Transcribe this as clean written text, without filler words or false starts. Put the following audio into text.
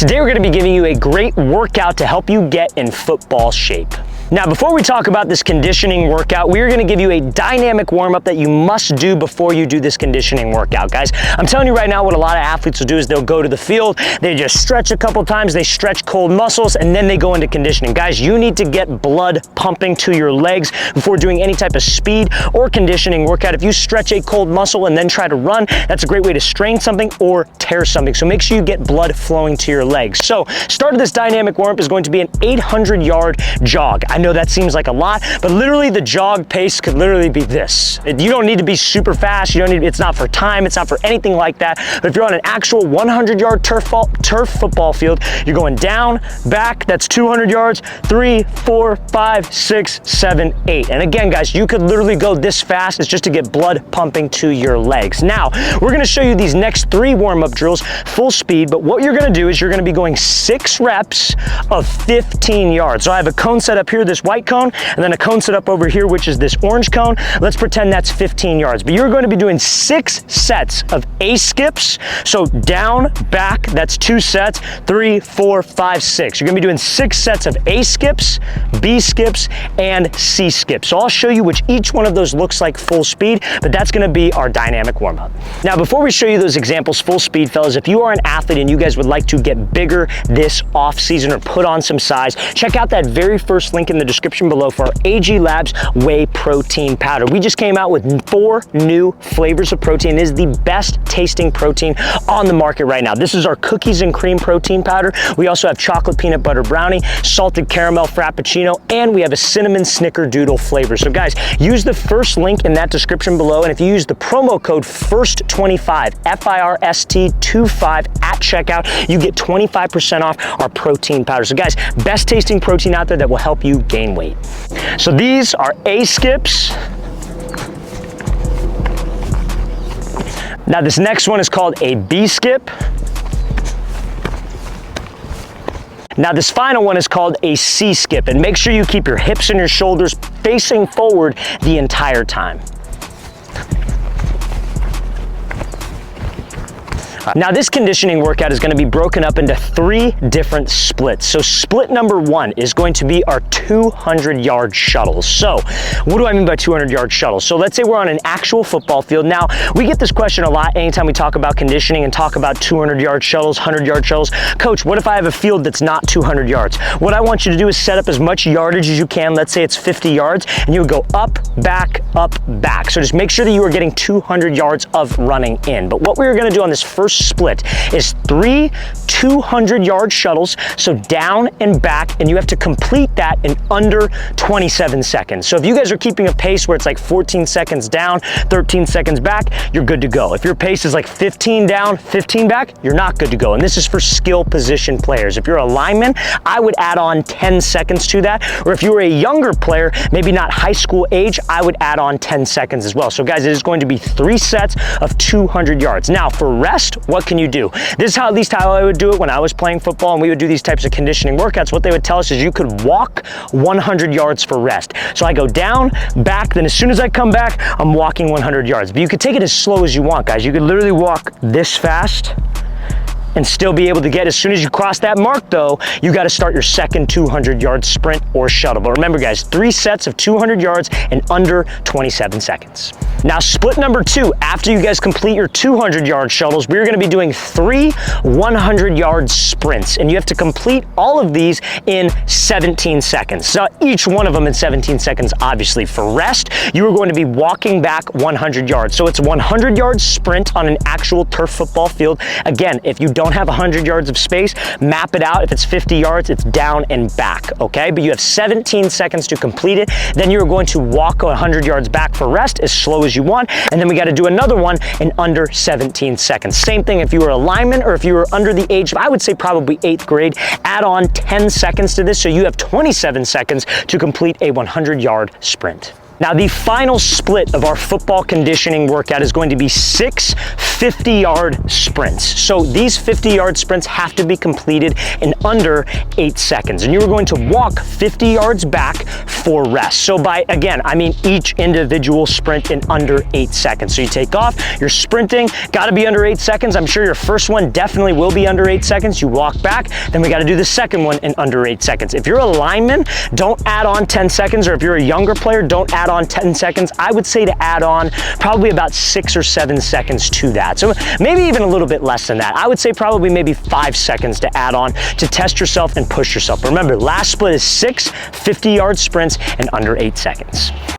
Today we're going to be giving you a great workout to help you get in football shape. Now, before we talk about this conditioning workout, we are going to give you a dynamic warm-up that you must do before you do this conditioning workout. Guys, I'm telling you right now, what a lot of athletes will do is they'll go to the field, they just stretch a couple times, they stretch cold muscles, and then they go into conditioning. Guys, you need to get blood pumping to your legs before doing any type of speed or conditioning workout. If you stretch a cold muscle and then try to run, that's a great way to strain something or tear something. So make sure you get blood flowing to your legs. So, start of this dynamic warm-up is going to be an 800-yard jog. I know that seems like a lot, but literally the jog pace could literally be this. You don't need to be super fast. You don't need, it's not for time. It's not for anything like that. But if you're on an actual 100-yard turf football field, you're going down, back, that's 200 yards, 3, 4, 5, 6, 7, 8. And again, guys, you could literally go this fast. It's just to get blood pumping to your legs. Now, we're going to show you these next 3 warm-up drills full speed, but what you're going to do is you're going to be going 6 reps of 15 yards. So I have a cone set up here, this white cone, and then a cone set up over here, which is this orange cone. Let's pretend that's 15 yards, but you're going to be doing 6 sets of A skips. So down, back, that's 2 sets, 3, 4, 5, 6. You're going to be doing 6 sets of A skips, B skips, and C skips. So I'll show you which each one of those looks like full speed, but that's going to be our dynamic warm-up. Now, before we show you those examples full speed, fellas, if you are an athlete and you guys would like to get bigger this off season or put on some size, check out that very first link in the description below for our AG Labs Whey Protein Powder. We just came out with 4 new flavors of protein. It is the best tasting protein on the market right now. This is our cookies and cream protein powder. We also have chocolate peanut butter brownie, salted caramel frappuccino, and we have a cinnamon snickerdoodle flavor. So guys, use the first link in that description below, and if you use the promo code FIRST25, FIRST25 at checkout, you get 25% off our protein powder. So guys, best tasting protein out there that will help you gain weight. So these are A skips. Now this next one is called a B skip. Now this final one is called a C skip, and make sure you keep your hips and your shoulders facing forward the entire time. Now this conditioning workout is going to be broken up into 3 different splits. So split number 1 is going to be our 200-yard shuttles. So what do I mean by 200-yard shuttles? So let's say we're on an actual football field. Now we get this question a lot anytime we talk about conditioning and talk about 200-yard shuttles, 100-yard shuttles. Coach, what if I have a field that's not 200 yards? What I want you to do is set up as much yardage as you can. Let's say it's 50 yards, and you would go up, back, up, back. So just make sure that you are getting 200 yards of running in. But what we're going to do on this first split is 3 200-yard shuttles, so down and back, and you have to complete that in under 27 seconds. So if you guys are keeping a pace where it's like 14 seconds down, 13 seconds back, you're good to go. If your pace is like 15 down, 15 back, you're not good to go. And this is for skill position players. If you're a lineman, I would add on 10 seconds to that. Or if you were a younger player, maybe not high school age, I would add on 10 seconds as well. So guys, it is going to be 3 sets of 200 yards. Now for rest, what can you do? This is how, at least how I would do it when I was playing football and we would do these types of conditioning workouts. What they would tell us is you could walk 100 yards for rest. So I go down, back, then as soon as I come back, I'm walking 100 yards. But you could take it as slow as you want, guys. You could literally walk this fast and still be able to get, as soon as you cross that mark though, you got to start your second 200-yard sprint or shuttle. But remember guys, 3 sets of 200 yards in under 27 seconds. Now split number 2, after you guys complete your 200-yard shuttles, we're going to be doing 3 100-yard sprints, and you have to complete all of these in 17 seconds. So each one of them in 17 seconds, obviously. For rest, you are going to be walking back 100 yards. So it's a 100-yard sprint on an actual turf football field. Again, if you don't have 100 yards of space, map it out. If it's 50 yards, it's down and back, okay? But you have 17 seconds to complete it. Then you're going to walk 100 yards back for rest as slow as you want, and then we got to do another one in under 17 seconds. Same thing if you were a lineman or if you were under the age of, I would say probably 8th grade, add on 10 seconds to this, so you have 27 seconds to complete a 100-yard sprint. Now, the final split of our football conditioning workout is going to be 6 50-yard sprints. So these 50-yard sprints have to be completed in under 8 seconds. And you are going to walk 50 yards back for rest. So by, again, I mean each individual sprint in under 8 seconds. So you take off, you're sprinting, gotta be under 8 seconds. I'm sure your first one definitely will be under 8 seconds. You walk back, then we gotta do the second one in under 8 seconds. If you're a lineman, don't add on 10 seconds, or if you're a younger player, don't add on 10 seconds. I would say to add on probably about 6 or 7 seconds to that. So maybe even a little bit less than that. I would say probably maybe 5 seconds to add on to test yourself and push yourself. Remember, last split is 6 50-yard sprints in under 8 seconds.